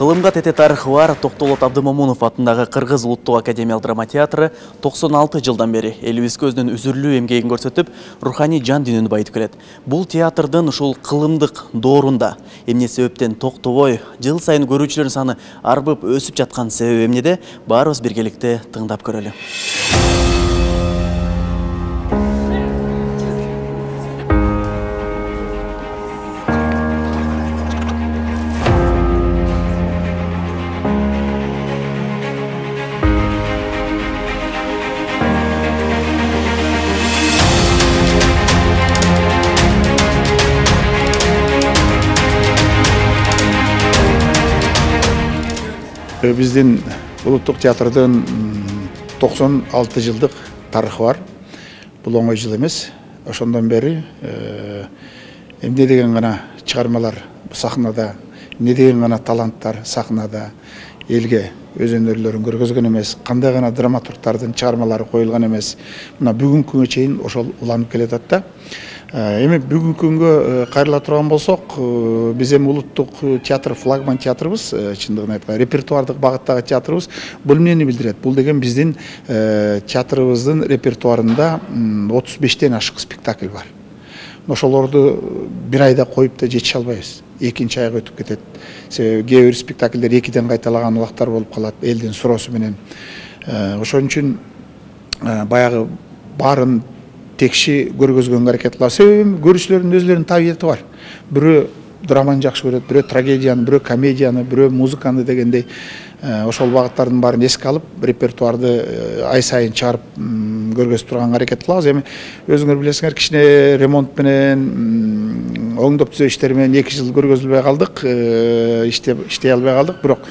Кылымга тете тарыхы бар Токтолот Абдымомунов атындагы Кыргыз Улуттук академиялык драма театры 96 жылдан бери элибизге өзүнүн үзүрлүү эмгегин көрсөтүп, руханий жан дүйнөнү байытып келет. Бул театрдын ушул кылымдык доорунда эмне себептен токтобой жыл сайын көрүүчүлөрдүн саны арбып өсүп жаткан себеби эмнеде? Баарыбыз биргеликте тыңдап көрөлү. Биздин улуттук театрдын 96 жылдык тарыхы бар. Бул оңой жыл эмес. Ошондон бери эмне деген гана чыгармалар сахнада, эмне деген гана таланттар сахнада элге өз өнөрлөрүн көргөзгөн эмес, кандай гана драматургтардын чыгармалары коюлган эмес. Мына бүгүнкү күнгө чейин ошол уланып келатат да. Эми бүгүнкү күнгө кайрыла турган болсок, биз эми улуттук театр флагман театрыбыз, чындыгын айтканда репертуардык багыттагы театрыбыз. Бул эмнени билдирет? Бул деген биздин театрыбыздын репертуарында 35тен ашык спектакль бар. Ошолорду бир айда коюп да жетише албайбыз. Экинчи айга өтүп кетет. Себеби кээ бир спектакльдер экиден кайталаган убактар болуп калат элдин суроосу менен. Ошон үчүн баягы баарын текши көргөзгөнгө аракет кылабыз. Себеби көрүүчүлөрдүн өзлөрүнүн табияты бар. Бирөө драманы жакшы көрөт, бирөө трагедияны, бирөө комедияны, бирөө музыканы дегендей ошол багыттардын баарын эске алып, репертуарды ай сайын чыгарып көргөзүп турганга аракет кылабыз. Эми өзүңөр билесиңер, кичине ремонт менен, оңдоп түзөө иштери менен 2 жыл көргөзүлбөй калдык, иштей албай калдык. Бирок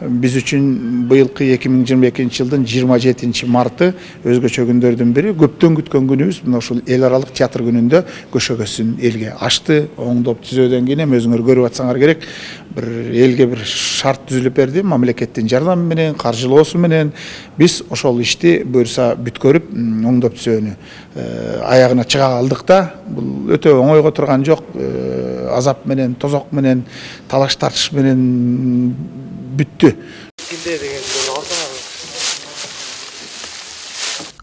биз үчүн быйылкы 2022 жылдын 27 марты өзгөчө күндөрдүн бири, көптөн күткөн күнүбүз. Мына ушул эл аралык театр күнүндө көшөгөсүн элге ачты. Оңдоп түзөөдөн кийин эми өзүңөр көрүп атсаңар керек, бир элге бир шарт түзүлүп берди. Мамлекеттин жардамы менен, каржылоосу менен биз ошол ишти буюрса бүткөрүп, оңдоп түзөөнү аягына чыга алдык да. Бул өтө оңойго турган жок. Азап менен, тозок менен, талаш тартыш менен бүттү.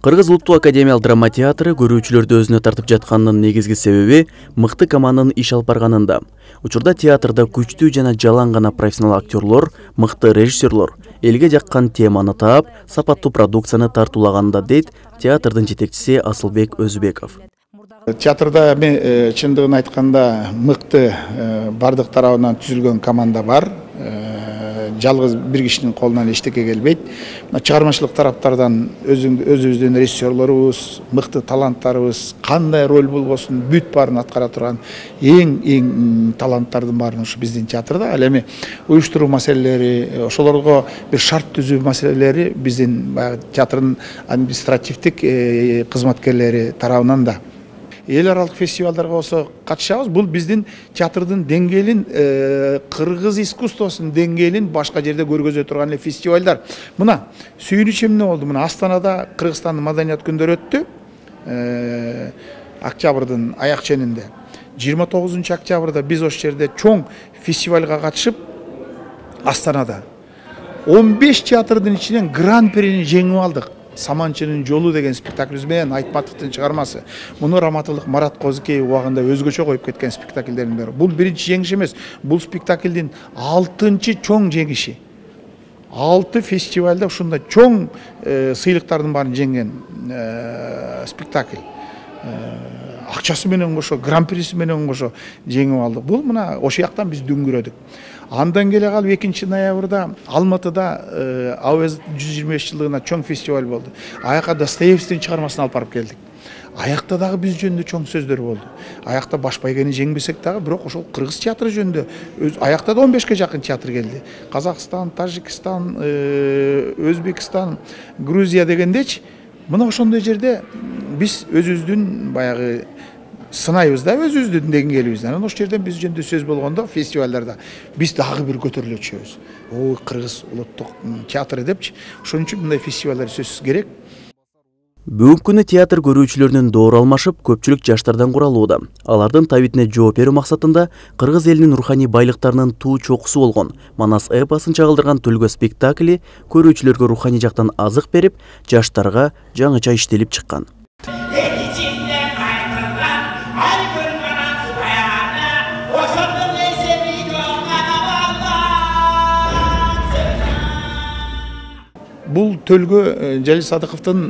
Кыргыз Улуттук академиялык драма театры көрүүчүлөрдү өзүнө тартып жатканынын негизги себеби мыкты команданын иш алып барганында. Учурда театрда күчтүү жана жалаң гана профессионал актерлор, мыкты режиссерлор элге жаккан теманы таап, сапаттуу продукцияны тартуулаганда, дейт театрдын жетекчиси Асылбек Өзбеков. Театрда эми чындыгын айтканда мыкты бардык тарабынан түзүлгөн команда бар. Жалгыз бир кишинин колунан эчтеке келбейт. Чыгармачылык тараптардан өзүбүздүн режиссерлорубуз, мыкты таланттарыбыз, кандай роль болбосун бүт баарын аткара турган эң таланттардын баарын ушу биздин театрда. Ал эми уюштуруу маселелери, ошолорго бир шарт түзүү маселелери биздин баягы театрдын административдик кызматкерлери тарабынан да. Эл аралык фестивалдарга болсо катышабыз. Бул биздин театрдын деңгээлин, кыргыз искусствосунун деңгээлин башка жерде көргөзө турган фестивалдар. Мына сүйүнүч эмне болду? Мына Астанада Кыргызстандын маданият күндөрү өттү. Октябрдын аяк ченинде. 29 октябрда биз ошол жерде чоң фестивалга катышып, Астанада 15 театрдын ичинен гран-прини жеңип алдык. Саманчынын жолу деген спектаклибиз менен Айтматовдун чыгармасы. Муну Раматылык Марат Козыкеев убагында өзгөчө коюп кеткен спектакльдердин бири. Бул биринчи жеңиш эмес. Бул спектакльдин 6-чы чоң жеңиши. 6 фестивалда ушундай чоң сыйлыктардын баарын жеңген спектакль. Акчасы менен кошо, гран-приси менен кошо жеңип алдык. Бул мына ошол жактан биз дүңгүрөдүк. Андан келе калып 2 ноябрда Алматыда АОЭЗ 125 жылдыгына чоң фестиваль болду. Аяка Достоевскийдин чыгармасын алып барып келдик. Аякта дагы биз жөнүндө чоң сөздөр болду. Аякта баш байгени жеңбесек дагы, бирок ошол кыргыз театры жөнүндө аякта да 15ке жакын театр келди. Казакстан, Тажикстан, Өзбекстан, Грузия дегендечи, мына ошондой жерде биз өзүбүздүн баягы сынайбыз да өзүбүздүн деңгээлибизден. Ошол жерден биз жөнүндө сөз болгондо фестивалдарда биз дагы бир көтөрүлөчүбүз. Кыргыз улуттук театры депчи. Ошон үчүн мындай фестивалдар сөзсүз керек. Бүгүнкү күнү театр көрүүчүлөрүнүн доору алмашып, көпчүлүк жаштардан куралууда. Алардын табитине жооп берүү максатында кыргыз элинин руханий байлыктарынын туу чокусу болгон Манас эпосун чагылдырган Төлгө спектакли көрүүчүлөргө руханий жактан азык берип, жаштарга жаңыча иштелип чыккан. Бұл Төлгө Жалил Садыковтун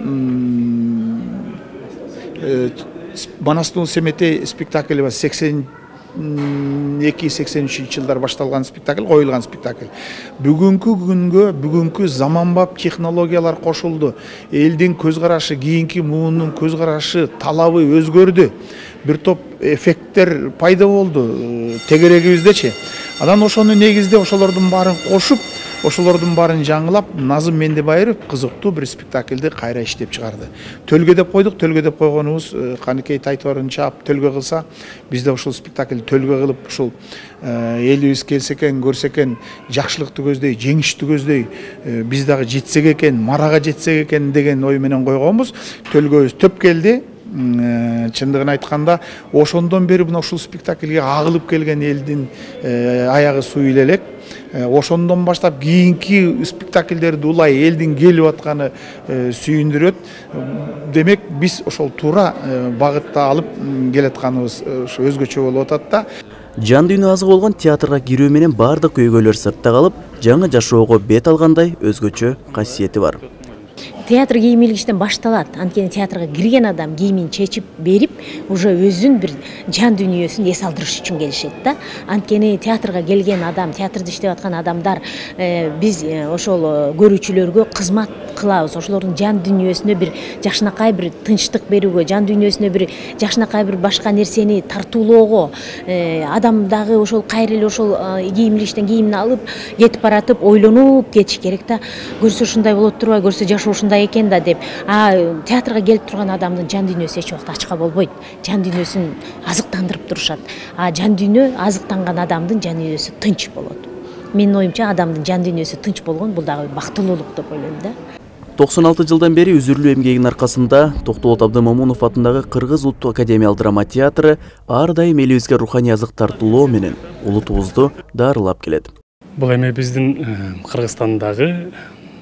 Манастын Семетей спектакли бар 82-83 жылдар башталган спектакль, коюлган спектакль. Бүгүнкү күнгө, бүгүнкү заманбап технологиялар кошулду. Элдин көз карашы, кийинки муунун көз карашы, талабы өзгөрдү. Бир топ эффекттер пайда болду тегерегибиздечи. Анан ошону негизде ошолордун баарын кошуп, ошолордун баарын жаңылап, Назым Мендебаев кызыктуу бир спектакльди кайра иштеп чыгарды. Төлгө деп койдук, Төлгө деп койгонубуз Каныкей Тайторун чаап Төлгө кылса, бизде ошол спектакль Төлгө кылып, ушул элибиз келсе экен, көрсө экен, жакшылыкты көздөй, жеңиштү көздөй, биз дагы жетсек экен, марага жетсек экен деген ой менен койгонбуз. Төлгөбүз төп келди. Чындыгын айтканда, ошондон бери мына ушул спектакльге агылып келген элдин аягы суу эле элек. Ошондон баштап кийинки спектакльдерди улай элдин келип атканы сүйүндүрөт. Демек, биз ошол туура багытта алып келатканыбыз өзгөчө болуп атат да. Жан дүйнө азык болгон театрга кирүү менен бардык көйгөйлөр сыртта калып, жаңы жашоого бет алгандай өзгөчө касиети бар. Театр кийим илгичтен башталат. Анткени театрга кирген адам кийимин чечип берип, уже өзүн бир жан дүйнөсүн эс алдырыш үчүн келишет да. Анткени театрга келген адам, театрда иштеп аткан адамдар биз ошол көрүүчүлөргө кызмат кылабыз. Ошолордун жан дүйнөсүнө бир жакшынакай бир тынчтык берүүгө, жан дүйнөсүнө бир жакшынакай бир башка нерсени тартуулоого, адам дагы ошол кайра эле ошол кийим илгичтен кийимин алып кетип баратып ойлонуп кетиш керек да. Көрсө ушундай болот турбайбы, көрсө жашоо ушундай экен да деп. Театрга келип турган адамдын жан дүйнөсү эч убакта ачка болбойт. Жан дүйнөсүн азыктандырып турушат. Жан дүйнө азыктанган адамдын жан дүйнөсү тынч болот. Менин оюмча, адамдын жан дүйнөсү тынч болгон бул дагы бактылуулук деп ойлойм да. 96 жылдан бери үзүрлүү эмгегинин аркасында Токтолот Абдымомунов атындагы Кыргыз Улуттук Академиялык драма театры ар дайым элибизге руханий азык тартуулоо менен улутубузду дарылап келет. Бул эми биздин Кыргызстандагы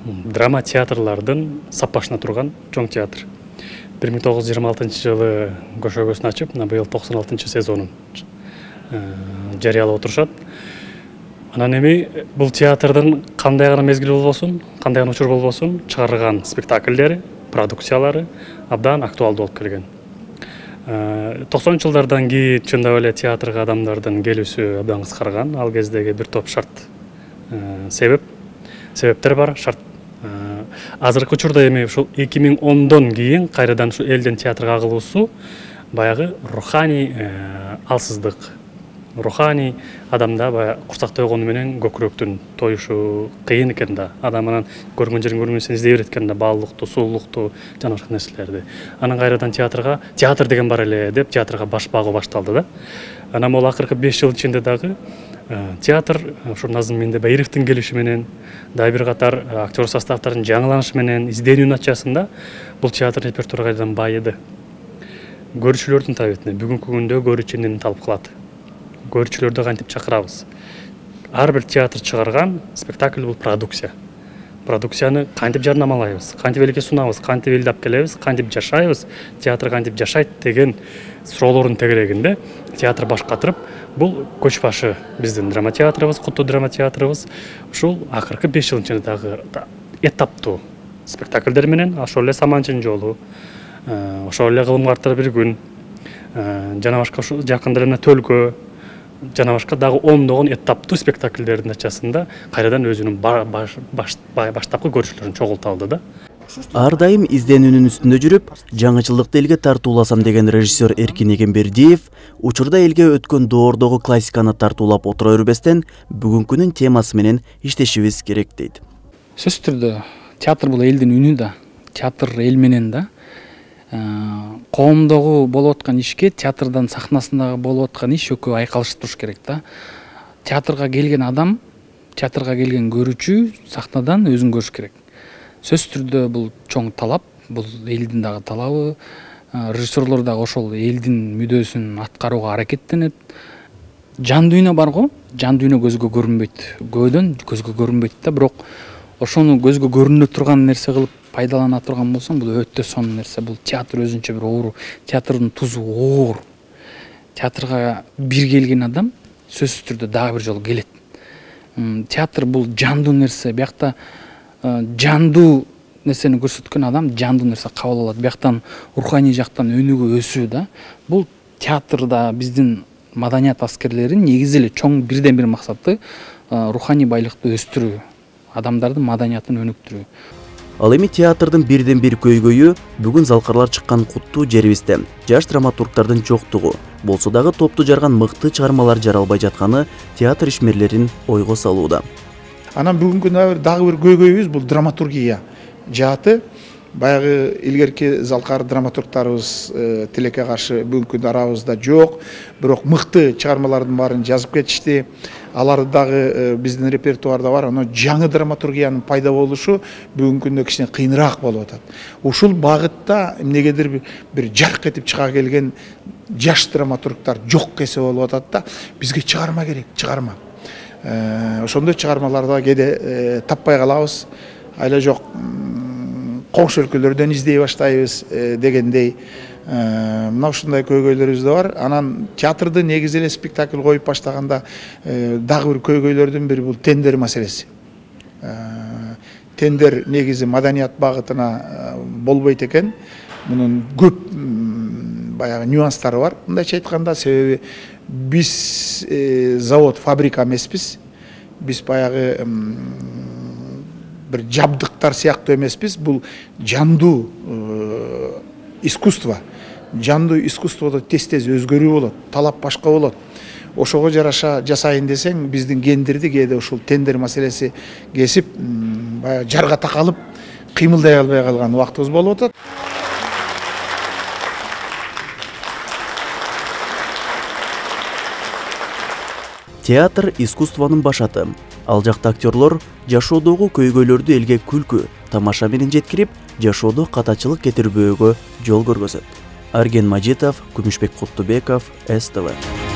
драма театрлардын сапашына турган чоң театр. 1926 жылы көшөгөсүн ачып, быйыл 96 сезонун жарыялап отурушат. Анан эми бул театрдын кандай гана мезгил болбосун, кандай гана учур болбосун, чыгарган спектакльдери, продукциялары абдан актуалдуу болуп келген. 90 жылдардан кийин чындап эле театрга адамдардын келүүсү абдан кыскарган. Ал кездеги бир топ шарт себептер бар, шарт. Азыркы учурда эми ушул 2010дон кийин кайрадан ушу элдин театрга агылуусу баягы руханий алсыздык, руханий адамда баягы курсак тойгону менен көкүрөктүн тоюшу кыйын экен да. Адам анан көргөн жерин көргөнсүн издей берет экен да, баалуулукту, суулукту, жана башка нерселерди. Анан кайрадан театр деген бар эле деп театрга баш багуу башталды да. Анан могул акыркы 5 жыл ичинде дагы театр ошо Назым Мендебаевдин келиши менен, дагы бир катар актер составдардын жаңыланышы менен, изденүүнүн натыйжасында бул театр репертуары кайрадан байыды. Көрүүчүлөрдүн табитине бүгүнкү күндө көрүүчү эмнени талап кылат? Көрүүчүлөрдү кантип чакырабыз? Ар бир театр чыгарган спектакль бул продукция. Продукцияны кантип жарнамалайбыз, кантип элге сунабыз, кантип элди алып келебиз, кантип жашайбыз, театр кантип жашайт деген суроолордун тегерегинде театр баш катырып, бул көч башы биздин драма театрыбыз, куттуу драма театрыбыз ушул акыркы 5 жыл ичинде дагы этаптуу спектакльдер менен, ошол эле Саманчын жолу, ошол эле Кылым картар бир күн, жана башка ушул жакында эле Төлгө, жана башка дагы ондогон этаптуу спектакльдердин натыйжасында кайрадан өзүнүн баштапкы көрүүчүлөрүн чогулта алды да. Ар дайым изденүүнүн үстүндө жүрүп, жаңычылыкты элге тартууласам деген режиссер Эркин Эгембердиев учурда элге өткөн доордогу классиканы тартуулап отура бербестен бүгүнкүнүн темасы менен иштешибиз керек дейт. Сөзсүз түрдө театр бул элдин үнү да, театр эл менен да. Коомдогу болуп аткан ишке театрдан сахнасындагы болуп аткан иш экөө айкалышып туруш керек да. Театрга келген адам, театрга келген көрүүчү сахнадан өзүн көрүш керек. Сөзсүз түрдө бул чоң талап, бул элдин дагы талабы. Режиссерлор дагы ошол элдин мүдөөсүн аткарууга аракеттенет. Жан дүйнө бар го, жан дүйнө көзгө көрүнбөйт. Көдөн көзгө көрүнбөйт да, бирок ошону көзгө көрүнө турган нерсе кылып пайдалана турган болсоң, бул өтө сонун нерсе. Бул театр өзүнчө бир оору, театрдын тузу оор. Театрга бир келген адам сөзсүз түрдө дагы бир жолу келет. Театр бул жандуу нерсе. Биякта жандуу нерсени көрсөткөн адам жандуу нерсе кабыл алат. Бияктан руханий жактан өнүгүү, өсүү да. Бул театрда биздин маданият аскерлерин негизи эле чоң бирден бир максаты руханий байлыкты өстүрүү, адамдардын маданиятын өнүктүрүү. Ал эми театрдын бирден бир көйгөйү бүгүн залкарлар чыккан куттуу жерибизде жаш драматургдардын жоктугу. Болсо дагы топту жарган мыкты чыгармалар жаралбай жатканы театр ишмерлерин ойго салууда. Анан бүгүнкү дагы бир көйгөйүбүз бул драматургия жааты. Баягы илгерки залкар драматургтарыбыз тилекке каршы бүгүнкү арабызда жок, бирок мыкты чыгармалардын баарын жазып кетишти. Алар дагы биздин репертуарда бар. Аны жаңы драматургиянын пайда болушу бүгүнкү күндө кичине кыйыныраак болуп атат. Ушул багытта эмнегедир бир жарк этип чыга келген жаш драматургтар жок эсе болуп атат да. Бизге чыгарма керек, чыгарма. Ошондой чыгармаларда кээде таппай калабыз. Айла жок коңшу өлкөлөрдөн издей баштайбыз дегендей. Мына ушундай көйгөйлөрүбүз да бар. Анан театрды негизи эле спектакль коюп баштаганда дагы бир көйгөйлөрдүн бири бул тендер маселеси. Тендер негизи маданият багытына болбойт экен. Мунун көп баягы нюанстары бар. Мындайча айтканда, себеби биз завод, фабрика эмеспиз. Биз баягы бир жабдыктар сыяктуу эмеспиз. Бул жандуу искусство. Жандуу искусстводо тез-тез өзгөрүү болот, талап башка болот. Ошого жараша жасайын десең, биздин гендерди кээде ушул тендер маселеси кесип, баягы жарга такалып, кыймылдай албай калган убактыбыз болуп атат. Театр искусствонун башаты. Ал жакта актерлор жашоодогу көйгөйлөрдү элге күлкү, тамаша менен жеткирип, жашоодо катачылык кетирбөөгө жол көргөзөт. Арген Мажитов, Күмүшбек Куттубеков, СТВ.